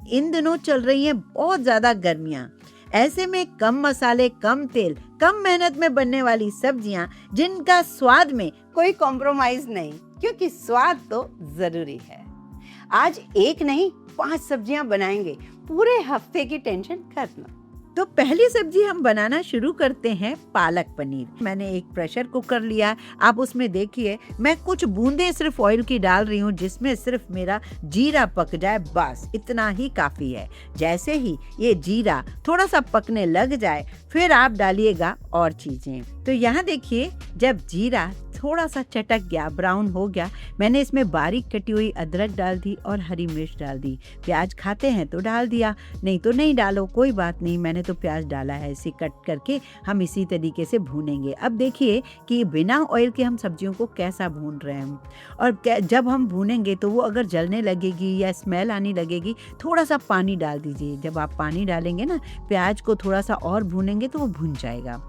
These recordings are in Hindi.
इन दिनों चल रही हैं बहुत ज्यादा गर्मियां। ऐसे में कम मसाले, कम तेल, कम मेहनत में बनने वाली सब्जियां जिनका स्वाद में कोई कॉम्प्रोमाइज नहीं, क्योंकि स्वाद तो जरूरी है। आज एक नहीं 5 सब्जियां बनाएंगे, पूरे हफ्ते की टेंशन खत्म। तो पहली सब्जी हम बनाना शुरू करते हैं पालक पनीर। मैंने एक प्रेशर कुकर लिया, आप उसमें देखिए मैं कुछ बूंदे सिर्फ ऑयल की डाल रही हूँ, जिसमें सिर्फ मेरा जीरा पक जाए, बस इतना ही काफी है। जैसे ही ये जीरा थोड़ा सा पकने लग जाए फिर आप डालिएगा और चीजें। तो यहाँ देखिए जब जीरा थोड़ा सा चटक गया, ब्राउन हो गया, मैंने इसमें बारीक कटी हुई अदरक डाल दी और हरी मिर्च डाल दी। प्याज खाते हैं तो डाल दिया, नहीं तो नहीं डालो, कोई बात नहीं। मैंने तो प्याज डाला है, इसे कट करके हम इसी तरीके से भूनेंगे। अब देखिए कि बिना ऑयल के हम सब्जियों को कैसा भून रहे हैं, और जब हम भूनेंगे तो वो अगर जलने लगेगी या स्मेल आने लगेगी, थोड़ा सा पानी डाल दीजिए। जब आप पानी डालेंगे ना, प्याज को थोड़ा सा और भूनेंगे तो वो भुन जाएगा।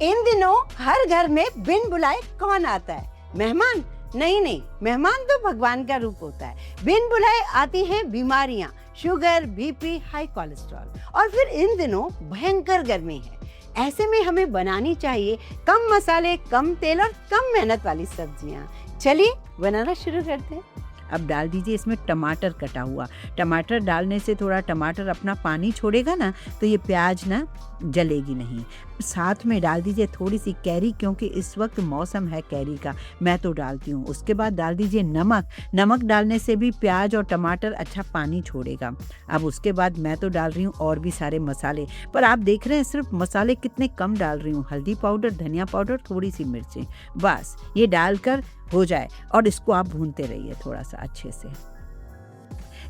इन दिनों हर घर में बिन बुलाए कौन आता है? मेहमान? नहीं, मेहमान तो भगवान का रूप होता है। बिन बुलाए आती हैं बीमारियां, शुगर, बीपी, हाई कोलेस्ट्रॉल, और फिर इन दिनों भयंकर गर्मी है। ऐसे में हमें बनानी चाहिए कम मसाले, कम तेल और कम मेहनत वाली सब्जियां। चलिए बनाना शुरू करते हैं। अब डाल दीजिए इसमें टमाटर कटा हुआ। टमाटर डालने से थोड़ा टमाटर अपना पानी छोड़ेगा ना, तो ये प्याज ना जलेगी नहीं। साथ में डाल दीजिए थोड़ी सी कैरी, क्योंकि इस वक्त मौसम है कैरी का, मैं तो डालती हूँ। उसके बाद डाल दीजिए नमक। नमक डालने से भी प्याज और टमाटर अच्छा पानी छोड़ेगा। अब उसके बाद मैं तो डाल रही हूँ और भी सारे मसाले, पर आप देख रहे हैं सिर्फ मसाले कितने कम डाल रही हूँ। हल्दी पाउडर, धनिया पाउडर, थोड़ी सी मिर्चें, बस ये डालकर हो जाए और इसको आप भूनते रहिए थोड़ा सा अच्छे से।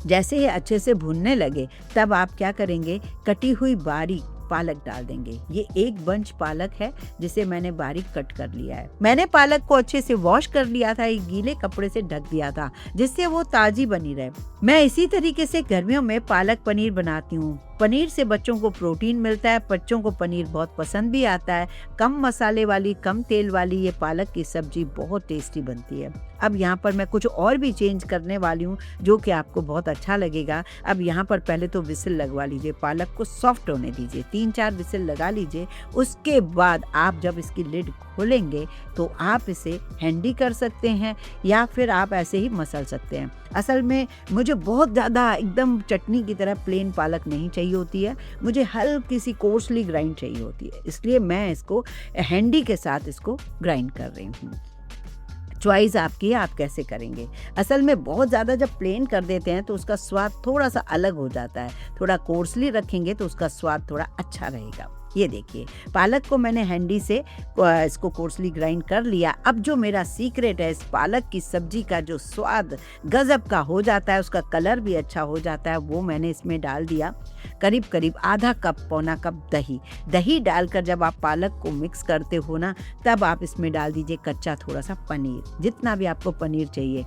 जैसे ही अच्छे से भूनने लगे तब आप क्या करेंगे, कटी हुई बारीक पालक डाल देंगे। ये एक बंच पालक है जिसे मैंने बारीक कट कर लिया है। मैंने पालक को अच्छे से वॉश कर लिया था, एक गीले कपड़े से ढक दिया था जिससे वो ताजी बनी रहे। मैं इसी तरीके से गर्मियों में पालक पनीर बनाती हूँ। पनीर से बच्चों को प्रोटीन मिलता है, बच्चों को पनीर बहुत पसंद भी आता है। कम मसाले वाली, कम तेल वाली ये पालक की सब्जी बहुत टेस्टी बनती है। अब यहाँ पर मैं कुछ और भी चेंज करने वाली हूँ जो कि आपको बहुत अच्छा लगेगा। अब यहाँ पर पहले तो विसिल लगवा लीजिए, पालक को सॉफ्ट होने दीजिए, 3-4 विसिल लगा लीजिए। उसके बाद आप जब इसकी लिड खोलेंगे तो आप इसे हैंडी कर सकते हैं या फिर आप ऐसे ही मसल सकते हैं। असल में मुझे बहुत ज़्यादा एकदम चटनी की तरह प्लेन पालक नहीं चाहिए होती है, मुझे हल्की सी कोर्सली ग्राइंड चाहिए होती है, इसलिए मैं इसको हैंडी के साथ इसको ग्राइंड कर रही हूँ। चॉइस आपकी है, आप कैसे करेंगे। असल में बहुत ज़्यादा जब प्लेन कर देते हैं तो उसका स्वाद थोड़ा सा अलग हो जाता है, थोड़ा कोर्सली रखेंगे तो उसका स्वाद थोड़ा अच्छा रहेगा। ये देखिए पालक को मैंने हैंडी से इसको कोर्सली ग्राइंड कर लिया। अब जो मेरा सीक्रेट है, इस पालक की सब्जी का जो स्वाद गजब का हो जाता है, उसका कलर भी अच्छा हो जाता है, वो मैंने इसमें डाल दिया। करीब करीब आधा कप, पौना कप दही डालकर जब आप पालक को मिक्स करते हो ना, तब आप इसमें डाल दीजिए कच्चा थोड़ा सा पनीर, जितना भी आपको पनीर चाहिए।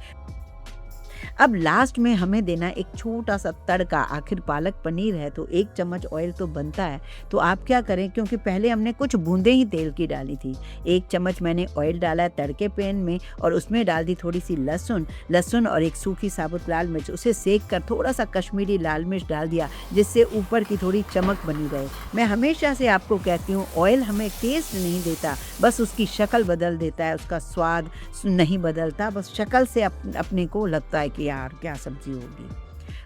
अब लास्ट में हमें देना एक छोटा सा तड़का। आखिर पालक पनीर है तो 1 चम्मच ऑयल तो बनता है, तो आप क्या करें, क्योंकि पहले हमने कुछ बूंदे ही तेल की डाली थी। 1 चम्मच मैंने ऑयल डाला है तड़के पैन में, और उसमें डाल दी थोड़ी सी लहसुन और एक सूखी साबुत लाल मिर्च। उसे सेक कर थोड़ा सा कश्मीरी लाल मिर्च डाल दिया, जिससे ऊपर की थोड़ी चमक बनी रहे। मैं हमेशा से आपको कहती हूँ, ऑयल हमें टेस्ट नहीं देता, बस उसकी शक्ल बदल देता है, उसका स्वाद नहीं बदलता। बस शक्ल से अपने को लगता है कि यार क्या सब्जी होगी।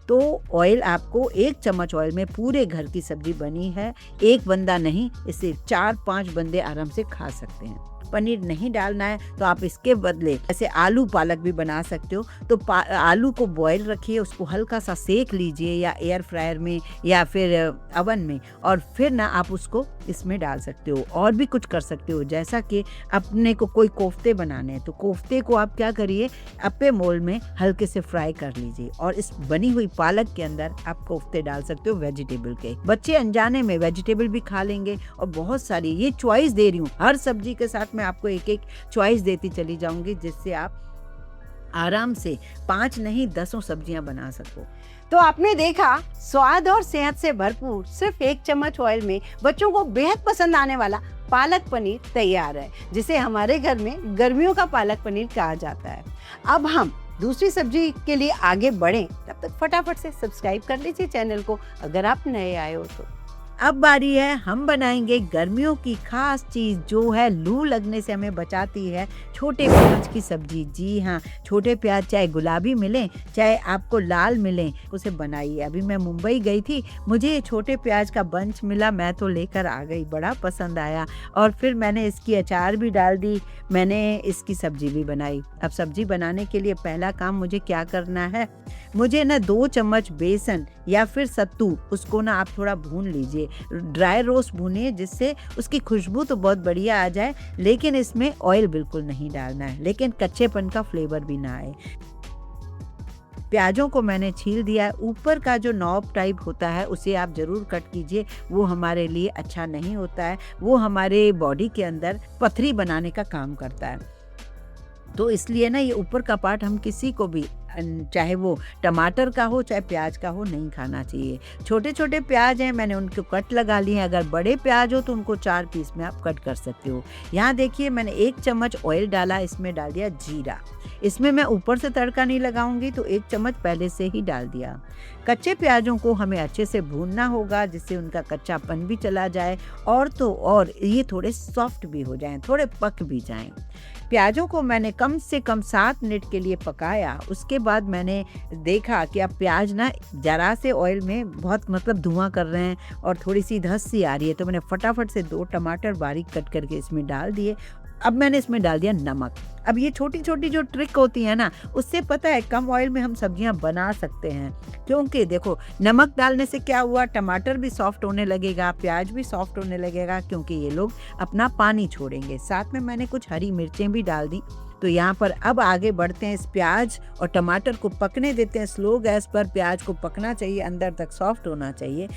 तो ऑयल आपको 1 चम्मच ऑयल में पूरे घर की सब्जी बनी है। एक बंदा नहीं, इसे 4-5 बंदे आराम से खा सकते हैं। पनीर नहीं डालना है तो आप इसके बदले ऐसे आलू पालक भी बना सकते हो। तो आलू को बॉईल रखिए, उसको हल्का सा सेक लीजिए या एयर फ्रायर में या फिर अवन में, और फिर ना आप उसको इसमें डाल सकते हो। और भी कुछ कर सकते हो, जैसा कि अपने को कोई कोफ्ते बनाने हैं तो कोफ्ते को आप क्या करिए, अप्पे मोल्ड में हल्के से फ्राई कर लीजिए और इस बनी हुई पालक के अंदर आप कोफ्ते डाल सकते हो वेजिटेबल के। बच्चे अनजाने में वेजिटेबल भी खा लेंगे। और बहुत सारी ये चॉइस दे रही हूँ, हर सब्जी के साथ मैं आपको एक चॉइस देती चली जाऊंगी, जिससे आप आराम से 5 नहीं 10 सब्जियां बना सको। तो आपने देखा, स्वाद और सेहत से भरपूर सिर्फ 1 चम्मच ऑयल में बच्चों को बेहद पसंद आने वाला पालक पनीर तैयार है, जिसे हमारे घर में गर्मियों का पालक पनीर कहा जाता है। अब हम दूसरी सब्जी के लिए आगे बढ़ें तब तक फटाफट से सब्सक्राइब कर लीजिए चैनल को अगर आप नए आए हो तो। अब बारी है, हम बनाएंगे गर्मियों की खास चीज़ जो है लू लगने से हमें बचाती है, छोटे प्याज की सब्जी। जी हाँ, छोटे प्याज चाहे गुलाबी मिलें चाहे आपको लाल मिलें, उसे बनाइए। अभी मैं मुंबई गई थी, मुझे ये छोटे प्याज का बंच मिला, मैं तो लेकर आ गई, बड़ा पसंद आया और फिर मैंने इसकी अचार भी डाल दी, मैंने इसकी सब्जी भी बनाई। अब सब्जी बनाने के लिए पहला काम मुझे क्या करना है, मुझे ना 2 चम्मच बेसन या फिर सत्तू, उसको ना आप थोड़ा भून लीजिए, ड्राई रोस्ट भूनिए जिससे उसकी खुशबू तो बहुत बढ़िया आ जाए, लेकिन इसमें ऑयल बिल्कुल नहीं डालना है, लेकिन कच्चेपन का फ्लेवर भी ना आए। प्याजों को मैंने छील दिया है, ऊपर का जो नॉब टाइप होता है उसे आप ज़रूर कट कीजिए, वो हमारे लिए अच्छा नहीं होता है, वो हमारे बॉडी के अंदर पथरी बनाने का काम करता है। तो इसलिए ना ये ऊपर का पार्ट हम किसी को भी, चाहे वो टमाटर का हो चाहे प्याज का हो, नहीं खाना चाहिए। छोटे छोटे प्याज हैं, मैंने उनको कट लगा लिए हैं, अगर बड़े प्याज हो तो उनको 4 पीस में आप कट कर सकते हो। यहाँ देखिए मैंने 1 चम्मच ऑयल डाला, इसमें डाल दिया जीरा। इसमें मैं ऊपर से तड़का नहीं लगाऊंगी तो 1 चम्मच पहले से ही डाल दिया। कच्चे प्याजों को हमें अच्छे से भूनना होगा जिससे उनका कच्चापन भी चला जाए और तो और ये थोड़े सॉफ्ट भी हो जाएं, थोड़े पक भी जाएं। प्याजों को मैंने कम से कम 7 मिनट के लिए पकाया। उसके बाद मैंने देखा कि अब प्याज ना जरा से ऑयल में बहुत धुआं कर रहे हैं और थोड़ी सी धस सी आ रही है, तो मैंने फटाफट से 2 टमाटर बारीक कट करके इसमें डाल दिए। अब मैंने इसमें डाल दिया नमक। अब ये छोटी छोटी जो ट्रिक होती है ना, उससे पता है कम ऑयल में हम सब्जियां बना सकते हैं, क्योंकि देखो नमक डालने से क्या हुआ, टमाटर भी सॉफ्ट होने लगेगा, प्याज भी सॉफ्ट होने लगेगा, क्योंकि ये लोग अपना पानी छोड़ेंगे। साथ में मैंने कुछ हरी मिर्चें भी डाल दी। तो यहाँ पर अब आगे बढ़ते हैं, इस प्याज और टमाटर को पकने देते हैं स्लो गैस पर। प्याज को पकना चाहिए, अंदर तक सॉफ्ट होना चाहिए।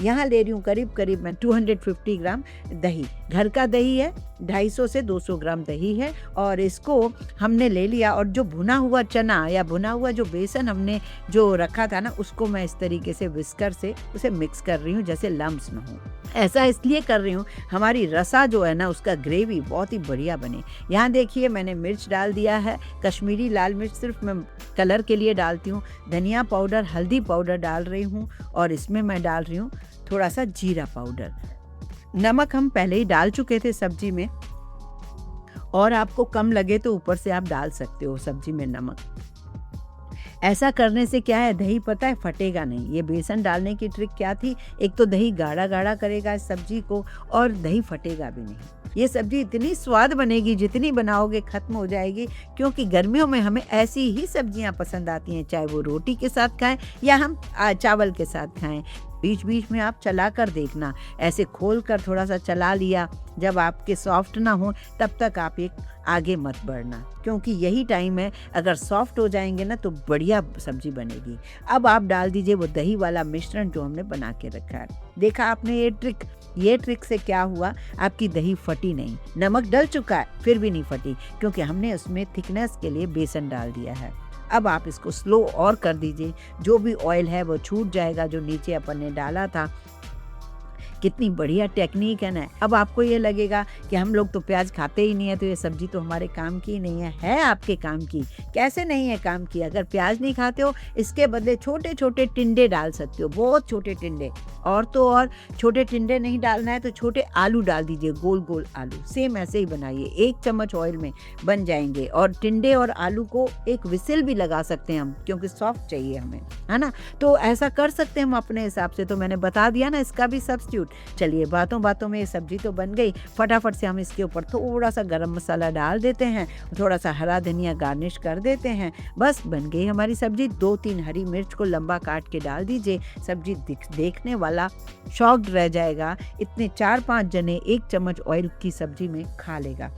यहाँ ले रही हूँ करीब मैं 250 ग्राम दही, घर का दही है, 250 से 200 ग्राम दही है और इसको हमने ले लिया। और जो भुना हुआ चना या भुना हुआ जो बेसन हमने जो रखा था ना, उसको मैं इस तरीके से विस्कर से उसे मिक्स कर रही हूँ जैसे लम्स न हो। ऐसा इसलिए कर रही हूँ, हमारी रसा जो है ना उसका ग्रेवी बहुत ही बढ़िया बने। यहाँ देखिए मैंने मिर्च डाल दिया है, कश्मीरी लाल मिर्च सिर्फ मैं कलर के लिए डालती हूँ। धनिया पाउडर, हल्दी पाउडर डाल रही हूँ और इसमें मैं डाल रही हूँ थोड़ा सा जीरा पाउडर। नमक हम पहले ही डाल चुके थे सब्जी में, और आपको कम लगे तो ऊपर से आप डाल सकते हो सब्जी में नमक। ऐसा करने से क्या है, दही पता है फटेगा नहीं। ये बेसन डालने की ट्रिक क्या थी, एक तो दही गाढ़ा गाढ़ा करेगा इस सब्जी को और दही फटेगा भी नहीं। ये सब्जी इतनी स्वाद बनेगी, जितनी बनाओगे खत्म हो जाएगी, क्योंकि गर्मियों में हमें ऐसी ही सब्जियां पसंद आती हैं, चाहे वो रोटी के साथ खाएं या हम चावल के साथ खाएं। बीच बीच में आप चला कर देखना, ऐसे खोल कर थोड़ा सा चला लिया, जब आपके सॉफ्ट ना हो तब तक आप एक आगे मत बढ़ना, क्योंकि यही टाइम है। अगर सॉफ्ट हो जाएंगे ना तो बढ़िया सब्जी बनेगी। अब आप डाल दीजिए वो दही वाला मिश्रण जो हमने बना के रखा है। देखा आपने ये ट्रिक से क्या हुआ, आपकी दही फटी नहीं। नमक डल चुका है फिर भी नहीं फटी, क्योंकि हमने उसमें थिकनेस के लिए बेसन डाल दिया है। अब आप इसको स्लो और कर दीजिए, जो भी ऑयल है वो छूट जाएगा जो नीचे अपन ने डाला था। कितनी बढ़िया टेक्निक है ना। अब आपको ये लगेगा कि हम लोग तो प्याज खाते ही नहीं है, तो ये सब्जी तो हमारे काम की नहीं है आपके काम की। कैसे नहीं है काम की, अगर प्याज नहीं खाते हो इसके बदले छोटे छोटे टिंडे डाल सकते हो, बहुत छोटे टिंडे। और तो और छोटे टिंडे नहीं डालना है तो छोटे आलू डाल दीजिए, गोल गोल आलू, सेम ऐसे ही बनाइए, 1 चम्मच ऑयल में बन जाएंगे। और टिंडे और आलू को एक विसिल भी लगा सकते हैं हम, क्योंकि सॉफ्ट चाहिए हमें, है ना। तो ऐसा कर सकते हैं हम अपने हिसाब से। तो मैंने बता दिया ना इसका भी सब्स्टिट्यूट। चलिए बातों बातों में ये सब्जी तो बन गई, फटाफट से हम इसके ऊपर थोड़ा सा गरम मसाला डाल देते हैं, थोड़ा सा हरा धनिया गार्निश कर देते हैं, बस बन गई हमारी सब्जी। 2-3 हरी मिर्च को लंबा काट के डाल दीजिए, सब्जी देखने वाला शॉक्ड रह जाएगा। इतने 4-5 जने 1 चम्मच ऑयल की सब्जी में खा लेगा।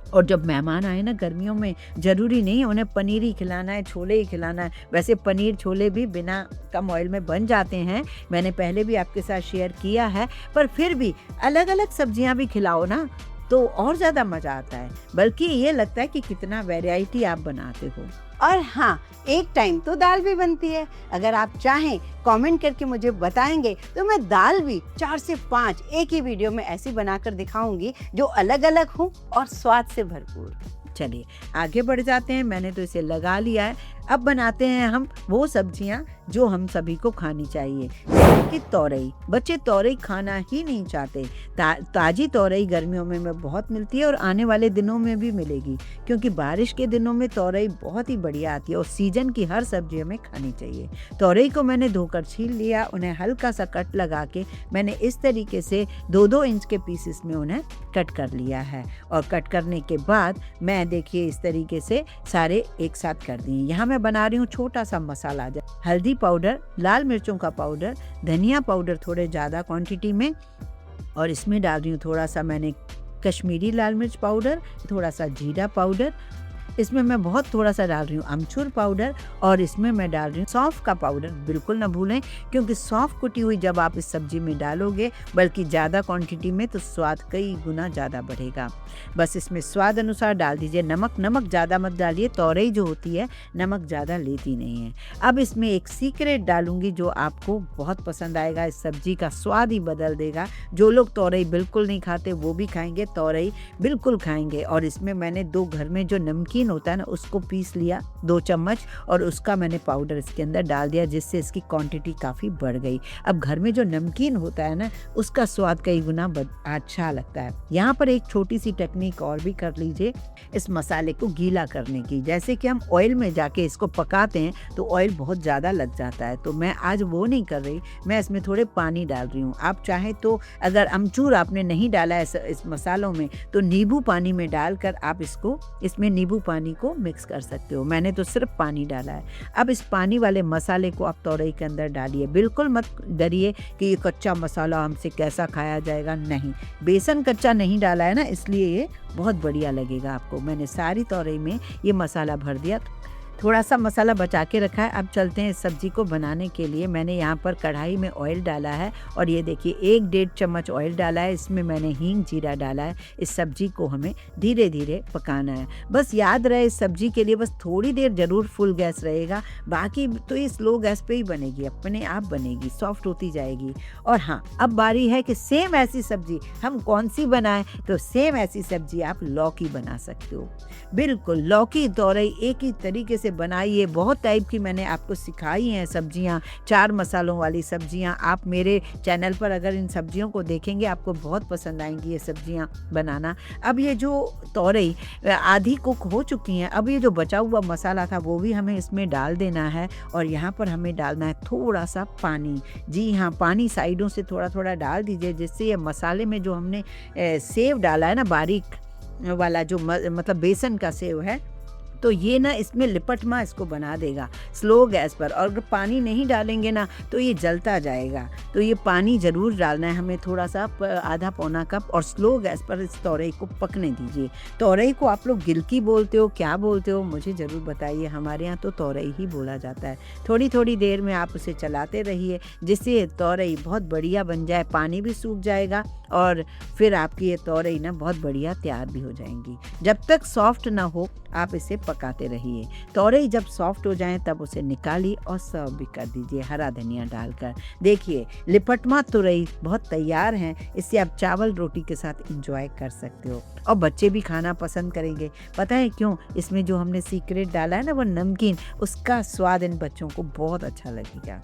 और जब मेहमान आए ना गर्मियों में, ज़रूरी नहीं उन्हें पनीर ही खिलाना है, छोले ही खिलाना है। वैसे पनीर छोले भी बिना कम ऑयल में बन जाते हैं, मैंने पहले भी आपके साथ शेयर किया है। पर फिर भी अलग अलग सब्जियां भी खिलाओ ना, तो और ज़्यादा मज़ा आता है। बल्कि ये लगता है कि कितना वैरायटी आप बनाते हो। और हाँ, एक टाइम तो दाल भी बनती है। अगर आप चाहें कमेंट करके मुझे बताएंगे तो मैं दाल भी 4 से 5 एक ही वीडियो में ऐसी बनाकर दिखाऊंगी जो अलग अलग हो और स्वाद से भरपूर। चलिए आगे बढ़ जाते हैं। मैंने तो इसे लगा लिया है। अब बनाते हैं हम वो सब्जियां जो हम सभी को खानी चाहिए, जैसे कि तोरई। बच्चे तोरई खाना ही नहीं चाहते। ताजी तोरई गर्मियों में बहुत मिलती है और आने वाले दिनों में भी मिलेगी, क्योंकि बारिश के दिनों में तोरई बहुत ही बढ़िया आती है और सीजन की हर सब्जी हमें खानी चाहिए। तोरई को मैंने धोकर छील लिया, उन्हें हल्का सा कट लगा के मैंने इस तरीके से 2-2 इंच के पीसेस में उन्हें कट कर लिया है। और कट करने के बाद मैं देखिए इस तरीके से सारे एक साथ कर दिए। यहाँ मैं बना रही हूँ छोटा सा मसाला, हल्दी पाउडर, लाल मिर्चों का पाउडर, धनिया पाउडर थोड़े ज़्यादा क्वांटिटी में, और इसमें डाल रही हूँ थोड़ा सा मैंने कश्मीरी लाल मिर्च पाउडर, थोड़ा सा जीरा पाउडर, इसमें मैं बहुत थोड़ा सा डाल रही हूँ अमचूर पाउडर, और इसमें मैं डाल रही हूँ सौंफ का पाउडर। बिल्कुल ना भूलें, क्योंकि सौंफ कुटी हुई जब आप इस सब्जी में डालोगे, बल्कि ज़्यादा क्वांटिटी में, तो स्वाद कई गुना ज़्यादा बढ़ेगा। बस इसमें स्वाद अनुसार डाल दीजिए नमक। नमक ज़्यादा मत डालिए, तोरई जो होती है नमक ज़्यादा लेती नहीं है। अब इसमें एक सीक्रेट डालूंगी जो आपको बहुत पसंद आएगा, इस सब्जी का स्वाद ही बदल देगा। जो लोग तोरई बिल्कुल नहीं खाते वो भी खाएंगे, तोरई बिल्कुल खाएंगे। और इसमें मैंने 2 घर में जो नमकीन होता है ना, उसको पीस लिया 2 चम्मच, और उसका मैंने पाउडर इसके अंदर डाल दिया, जिससे इसकी क्वांटिटी काफ़ी बढ़ गई। अब घर में जो नमकीन होता है ना, उसका स्वाद कई गुना अच्छा लगता है। यहाँ पर एक छोटी सी टेक्निक और भी कर लीजिए इस मसाले को गीला करने की। जैसे कि हम ऑयल में जाके इसको पकाते हैं तो ऑयल बहुत ज़्यादा लग जाता है, तो मैं आज वो नहीं कर रही, मैं इसमें थोड़े पानी डाल रही हूँ। आप चाहें तो अगर अमचूर आपने नहीं डाला है इस मसालों में, तो नींबू पानी में डालकर आप इसमें नींबू पानी को मिक्स कर सकते हो। मैंने तो सिर्फ पानी डाला है। अब इस पानी वाले मसाले को आप तोरई के अंदर डालिए। बिल्कुल मत डरिए कि ये कच्चा मसाला हमसे कैसा खाया जाएगा, नहीं, बेसन कच्चा नहीं डाला है ना, इसलिए ये बहुत बढ़िया लगेगा आपको। मैंने सारी तोरई में ये मसाला भर दिया, थोड़ा सा मसाला बचा के रखा है। अब चलते हैं इस सब्जी को बनाने के लिए। मैंने यहाँ पर कढ़ाई में ऑयल डाला है, और ये देखिए 1-1.5 चम्मच ऑयल डाला है। इसमें मैंने हींग जीरा डाला है। इस सब्जी को हमें धीरे धीरे पकाना है। बस याद रहे, इस सब्जी के लिए बस थोड़ी देर जरूर फुल गैस रहेगा, बाकी तो ये स्लो गैस पे ही बनेगी, अपने आप बनेगी, सॉफ्ट होती जाएगी। और हाँ, अब बारी है कि सेम ऐसी सब्जी हम कौन सी बनाएं, तो सेम ऐसी सब्जी आप लौकी बना सकते हो। बिल्कुल लौकी तोरई एक ही तरीके से बनाइए। बहुत टाइप की मैंने आपको सिखाई हैं सब्जियां, 4 मसालों वाली सब्जियां। आप मेरे चैनल पर अगर इन सब्जियों को देखेंगे, आपको बहुत पसंद आएंगी ये सब्जियां बनाना। अब ये जो तोरई आधी कुक हो चुकी हैं, अब ये जो बचा हुआ मसाला था वो भी हमें इसमें डाल देना है, और यहाँ पर हमें डालना है थोड़ा सा पानी। जी हाँ, पानी साइडों से थोड़ा थोड़ा डाल दीजिए, जिससे ये मसाले में जो हमने सेव डाला है ना, बारीक वाला जो मतलब बेसन का सेव है, तो ये ना इसमें लिपटमा इसको बना देगा स्लो गैस पर। और अगर पानी नहीं डालेंगे ना तो ये जलता जाएगा, तो ये पानी ज़रूर डालना है हमें, थोड़ा सा आधा पौना कप, और स्लो गैस पर इस तोरई को पकने दीजिए। तोरई को आप लोग गिलकी बोलते हो, क्या बोलते हो, मुझे ज़रूर बताइए। हमारे यहाँ तो तोरई ही बोला जाता है। थोड़ी थोड़ी देर में आप उसे चलाते रहिए, जिससे तोरई बहुत बढ़िया बन जाए, पानी भी सूख जाएगा, और फिर आपकी ये तोरई ना बहुत बढ़िया तैयार भी हो जाएंगी। जब तक सॉफ्ट ना हो आप इसे पकाते रहिए। तोरई जब सॉफ्ट हो जाए तब उसे निकालिए और सर्व भी कर दीजिए हरा धनिया डालकर। देखिए लिपटमा तोरई बहुत तैयार हैं। इसे आप चावल रोटी के साथ एंजॉय कर सकते हो, और बच्चे भी खाना पसंद करेंगे। पता है क्यों? इसमें जो हमने सीक्रेट डाला है ना, वो नमकीन, उसका स्वाद इन बच्चों को बहुत अच्छा लगेगा।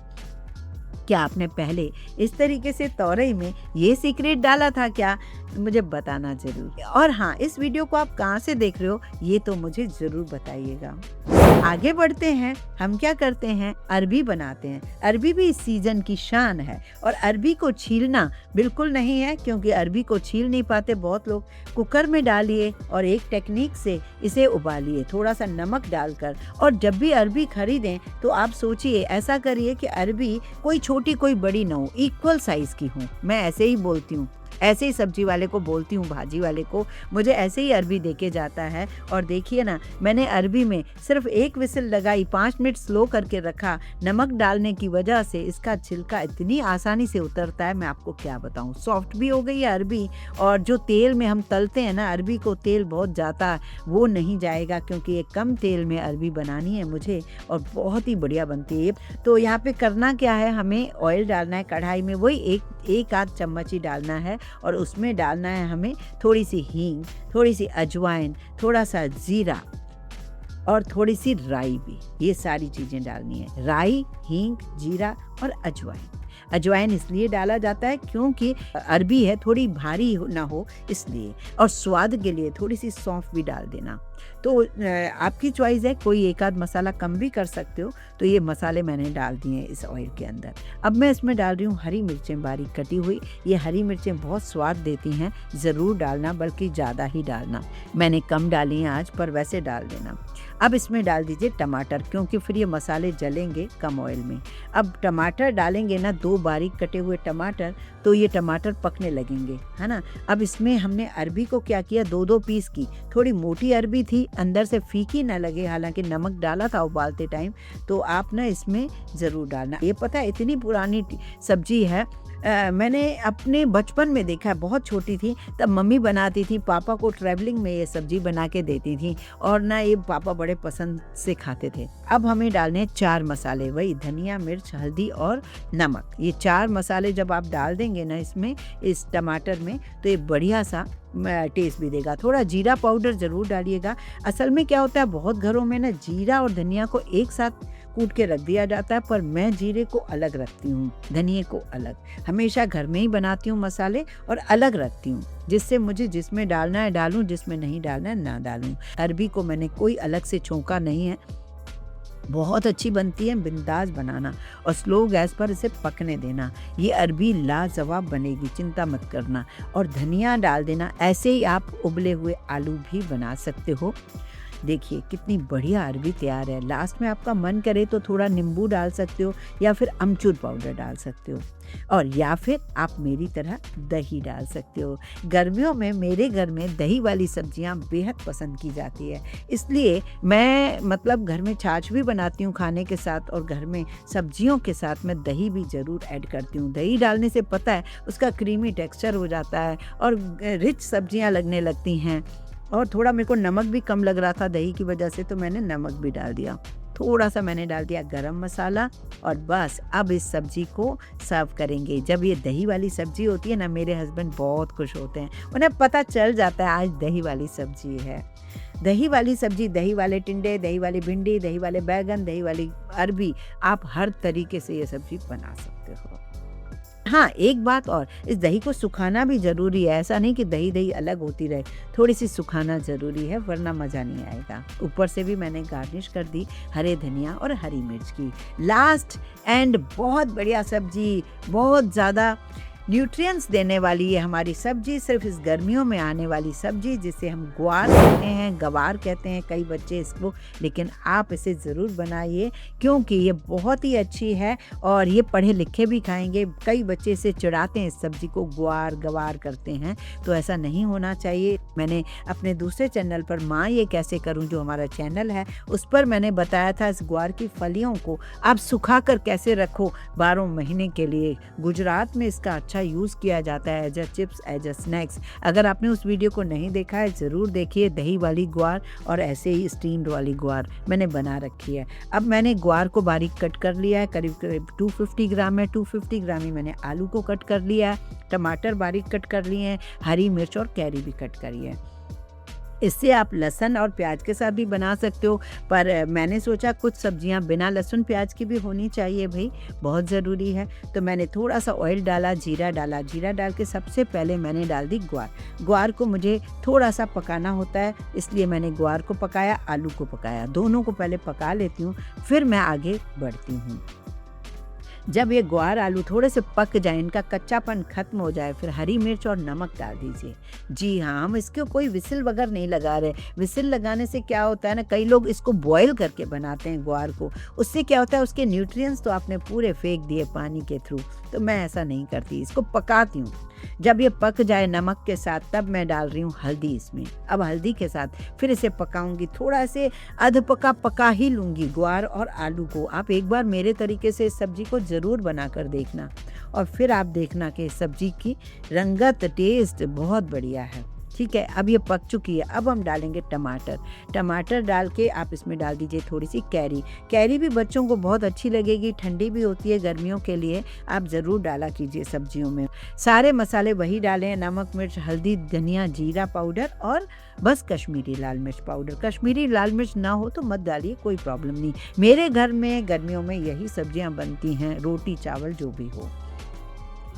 क्या आपने पहले इस तरीके से तोरई में ये सीक्रेट डाला था क्या? मुझे बताना जरूर। और हाँ, इस वीडियो को आप कहाँ से देख रहे हो ये तो मुझे जरूर बताइएगा। आगे बढ़ते हैं, हम क्या करते हैं, अरबी बनाते हैं। अरबी भी इस सीजन की शान है, और अरबी को छीलना बिल्कुल नहीं है, क्योंकि अरबी को छील नहीं पाते बहुत लोग। कुकर में डालिए और एक टेक्निक से इसे उबालिए, थोड़ा सा नमक डालकर। और जब भी अरबी खरीदें तो आप सोचिए, ऐसा करिए कि अरबी कोई छोटी कोई बड़ी ना हो, इक्वल साइज की हो। मैं ऐसे ही बोलती हूँ, ऐसे ही सब्जी वाले को बोलती हूँ, भाजी वाले को, मुझे ऐसे ही अरबी देके जाता है। और देखिए ना, मैंने अरबी में सिर्फ 1 विसिल लगाई, 5 मिनट स्लो करके रखा। नमक डालने की वजह से इसका छिलका इतनी आसानी से उतरता है, मैं आपको क्या बताऊँ। सॉफ्ट भी हो गई है अरबी, और जो तेल में हम तलते हैं ना, अरबी को तेल बहुत जाता, वो नहीं जाएगा, क्योंकि ये कम तेल में अरबी बनानी है मुझे, और बहुत ही बढ़िया बनती है। तो यहाँ पे करना क्या है, हमें ऑयल डालना है कढ़ाई में, वही एक आध चम्मच ही डालना है, और उसमें डालना है हमें थोड़ी सी हींग, थोड़ी सी अजवाइन, थोड़ा सा जीरा और थोड़ी सी राई भी। ये सारी चीज़ें डालनी है, राई, हींग, जीरा और अजवाइन। अजवाइन इसलिए डाला जाता है क्योंकि अरबी है, थोड़ी भारी ना हो इसलिए, और स्वाद के लिए थोड़ी सी सौंफ भी डाल देना। तो आपकी चॉइस है, कोई एक आध मसाला कम भी कर सकते हो। तो ये मसाले मैंने डाल दिए इस ऑयल के अंदर। अब मैं इसमें डाल रही हूँ हरी मिर्चें बारीक कटी हुई। ये हरी मिर्चें बहुत स्वाद देती हैं, ज़रूर डालना, बल्कि ज़्यादा ही डालना। मैंने कम डाली हैं आज, पर वैसे डाल देना। अब इसमें डाल दीजिए टमाटर, क्योंकि फिर ये मसाले जलेंगे कम ऑयल में। अब टमाटर डालेंगे ना, 2 बारीक कटे हुए टमाटर, तो ये टमाटर पकने लगेंगे, है ना। अब इसमें हमने अरबी को क्या किया, 2-2 पीस की। थोड़ी मोटी अरबी थी, अंदर से फीकी ना लगे, हालांकि नमक डाला था उबालते टाइम, तो आप ना इसमें ज़रूर डालना। ये पता है इतनी पुरानी सब्जी है, मैंने अपने बचपन में देखा है, बहुत छोटी थी तब मम्मी बनाती थी, पापा को ट्रैवलिंग में ये सब्जी बना के देती थी, और ना ये पापा बड़े पसंद से खाते थे। अब हमें डालने 4 मसाले, वही धनिया, मिर्च, हल्दी और नमक। ये 4 मसाले जब आप डाल देंगे ना इसमें, इस टमाटर में, तो ये बढ़िया सा टेस्ट भी देगा। थोड़ा जीरा पाउडर ज़रूर डालिएगा। असल में क्या होता है, बहुत घरों में ना जीरा और धनिया को एक साथ कूट के रख दिया जाता है, पर मैं जीरे को अलग रखती हूँ, धनिए को अलग। हमेशा घर में ही बनाती हूँ मसाले और अलग रखती हूँ, जिससे मुझे जिसमें डालना है डालूं, जिसमें नहीं डालना है ना डालूं। अरबी को मैंने कोई अलग से छौंका नहीं है, बहुत अच्छी बनती है। बिंदास बनाना और स्लो गैस पर इसे पकने देना। ये अरबी लाजवाब बनेगी, चिंता मत करना। और धनिया डाल देना। ऐसे ही आप उबले हुए आलू भी बना सकते हो। देखिए कितनी बढ़िया अरबी तैयार है। लास्ट में आपका मन करे तो थोड़ा नींबू डाल सकते हो, या फिर अमचूर पाउडर डाल सकते हो, और या फिर आप मेरी तरह दही डाल सकते हो। गर्मियों में मेरे घर में दही वाली सब्जियां बेहद पसंद की जाती है, इसलिए मैं मतलब घर में छाछ भी बनाती हूँ खाने के साथ, और घर में सब्जियों के साथ मैं दही भी ज़रूर ऐड करती हूँ। दही डालने से पता है उसका क्रीमी टेक्सचर हो जाता है और रिच सब्जियाँ लगने लगती हैं। और थोड़ा मेरे को नमक भी कम लग रहा था दही की वजह से, तो मैंने नमक भी डाल दिया। थोड़ा सा मैंने डाल दिया गरम मसाला, और बस अब इस सब्जी को सर्व करेंगे। जब ये दही वाली सब्जी होती है ना, मेरे हस्बैंड बहुत खुश होते हैं, उन्हें पता चल जाता है आज दही वाली सब्जी है। दही वाली सब्जी, दही वाले टिंडे, दही वाली भिंडी, दही वाले बैगन, दही वाली अरबी, आप हर तरीके से ये सब्जी बना सकते हो। हाँ, एक बात और, इस दही को सुखाना भी ज़रूरी है। ऐसा नहीं कि दही दही अलग होती रहे, थोड़ी सी सुखाना ज़रूरी है, वरना मज़ा नहीं आएगा। ऊपर से भी मैंने गार्निश कर दी हरे धनिया और हरी मिर्च की। लास्ट एंड बहुत बढ़िया सब्जी, बहुत ज़्यादा न्यूट्रिएंट्स देने वाली ये हमारी सब्जी, सिर्फ इस गर्मियों में आने वाली सब्जी, जिसे हम ग्वार कहते हैं, गवार कहते हैं कई बच्चे इसको, लेकिन आप इसे ज़रूर बनाइए क्योंकि ये बहुत ही अच्छी है और ये पढ़े लिखे भी खाएंगे। कई बच्चे इसे चिढ़ाते हैं, इस सब्जी को ग्वार गवार करते हैं, तो ऐसा नहीं होना चाहिए। मैंने अपने दूसरे चैनल पर माँ ये कैसे करूँ, जो हमारा चैनल है, उस पर मैंने बताया था इस ग्वार की फलियों को आप सुखा कर कैसे रखो 12 महीने के लिए। गुजरात में इसका अच्छा यूज़ किया जाता है as a chips, as a snacks. अगर आपने उस वीडियो को नहीं देखा है ज़रूर देखिए। दही वाली ग्वार और ऐसे ही स्टीम्ड वाली ग्वार मैंने बना रखी है। अब मैंने ग्वार को बारीक कट कर लिया है, करीब करीब 250 ग्राम है। 250 ग्राम ही मैंने आलू को कट कर लिया है, टमाटर बारीक कट कर लिए हैं, हरी मिर्च और कैरी भी कट करी है। इससे आप लहसुन और प्याज के साथ भी बना सकते हो, पर मैंने सोचा कुछ सब्जियां बिना लहसुन प्याज की भी होनी चाहिए भाई, बहुत ज़रूरी है। तो मैंने थोड़ा सा ऑयल डाला, जीरा डाला। जीरा डाल के सबसे पहले मैंने डाल दी ग्वार। ग्वार को मुझे थोड़ा सा पकाना होता है, इसलिए मैंने ग्वार को पकाया, आलू को पकाया, दोनों को पहले पका लेती हूँ, फिर मैं आगे बढ़ती हूँ। जब ये ग्वार आलू थोड़े से पक जाए, इनका कच्चापन खत्म हो जाए, फिर हरी मिर्च और नमक डाल दीजिए। जी हाँ, हम इसको कोई विसिल वगैरह नहीं लगा रहे। विसिल लगाने से क्या होता है ना, कई लोग इसको बॉयल करके बनाते हैं ग्वार को, उससे क्या होता है उसके न्यूट्रिएंट्स तो आपने पूरे फेंक दिए पानी के थ्रू। तो मैं ऐसा नहीं करती, इसको पकाती हूँ। जब ये पक जाए नमक के साथ, तब मैं डाल रही हूँ हल्दी इसमें। अब हल्दी के साथ फिर इसे पकाऊंगी, थोड़ा से अध पका ही लूँगी ग्वार और आलू को। आप एक बार मेरे तरीके से इस सब्जी को ज़रूर बना कर देखना, और फिर आप देखना कि सब्जी की रंगत, टेस्ट बहुत बढ़िया है। ठीक है, अब ये पक चुकी है। अब हम डालेंगे टमाटर। टमाटर डाल के आप इसमें डाल दीजिए थोड़ी सी कैरी। कैरी भी बच्चों को बहुत अच्छी लगेगी, ठंडी भी होती है गर्मियों के लिए, आप ज़रूर डाला कीजिए सब्जियों में। सारे मसाले वही डालें, नमक, मिर्च, हल्दी, धनिया, जीरा पाउडर और बस कश्मीरी लाल मिर्च पाउडर। कश्मीरी लाल मिर्च ना हो तो मत डालिए, कोई प्रॉब्लम नहीं। मेरे घर में गर्मियों में यही सब्जियां बनती हैं, रोटी चावल जो भी हो।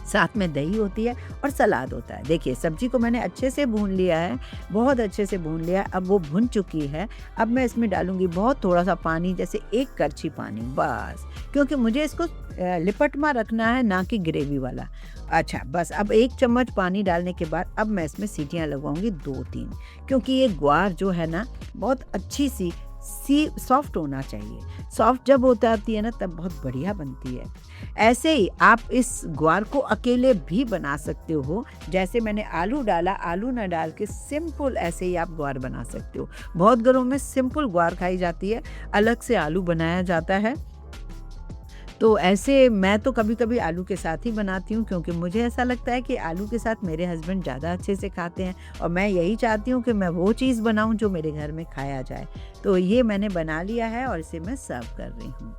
साथ में दही होती है और सलाद होता है। देखिए सब्जी को मैंने अच्छे से भून लिया है, बहुत अच्छे से भून लिया है। अब वो भुन चुकी है। अब मैं इसमें डालूंगी बहुत थोड़ा सा पानी, जैसे 1 करछी पानी बस, क्योंकि मुझे इसको लिपटमा रखना है, ना कि ग्रेवी वाला। अच्छा बस, अब 1 चम्मच पानी डालने के बाद अब मैं इसमें सीटियाँ लगवाऊंगी 2-3, क्योंकि ये ग्वार जो है ना बहुत अच्छी सी सॉफ्ट होना चाहिए। सॉफ्ट जब होती है ना तब बहुत बढ़िया बनती है। ऐसे ही आप इस ग्वार को अकेले भी बना सकते हो, जैसे मैंने आलू डाला, आलू ना डाल के सिंपल ऐसे ही आप ग्वार बना सकते हो। बहुत घरों में सिंपल ग्वार खाई जाती है, अलग से आलू बनाया जाता है। तो ऐसे मैं तो कभी कभी आलू के साथ ही बनाती हूँ, क्योंकि मुझे ऐसा लगता है कि आलू के साथ मेरे हस्बैंड ज़्यादा अच्छे से खाते हैं, और मैं यही चाहती हूँ कि मैं वो चीज़ बनाऊँ जो मेरे घर में खाया जाए। तो ये मैंने बना लिया है और इसे मैं सर्व कर रही हूँ।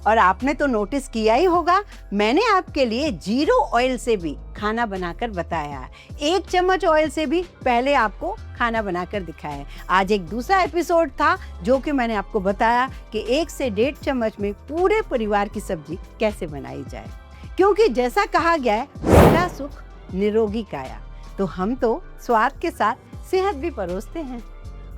और आपने तो नोटिस किया ही होगा, मैंने आपके लिए 0 ऑयल से भी खाना बनाकर बताया है। 1 चम्मच ऑयल से भी पहले आपको खाना बनाकर दिखाया है। आज एक दूसरा एपिसोड था जो कि मैंने आपको बताया कि 1 से 1.5 चम्मच में पूरे परिवार की सब्जी कैसे बनाई जाए, क्योंकि जैसा कहा गया है, पहला सुख निरोगी काया। तो हम तो स्वाद के साथ सेहत भी परोसते हैं।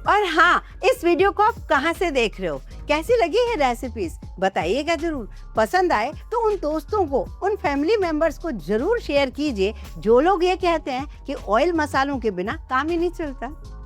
और हाँ, इस वीडियो को आप कहाँ से देख रहे हो, कैसी लगी है रेसिपीज, बताइएगा जरूर। पसंद आए तो उन दोस्तों को, उन फैमिली मेंबर्स को जरूर शेयर कीजिए जो लोग ये कहते हैं कि ऑयल मसालों के बिना काम ही नहीं चलता।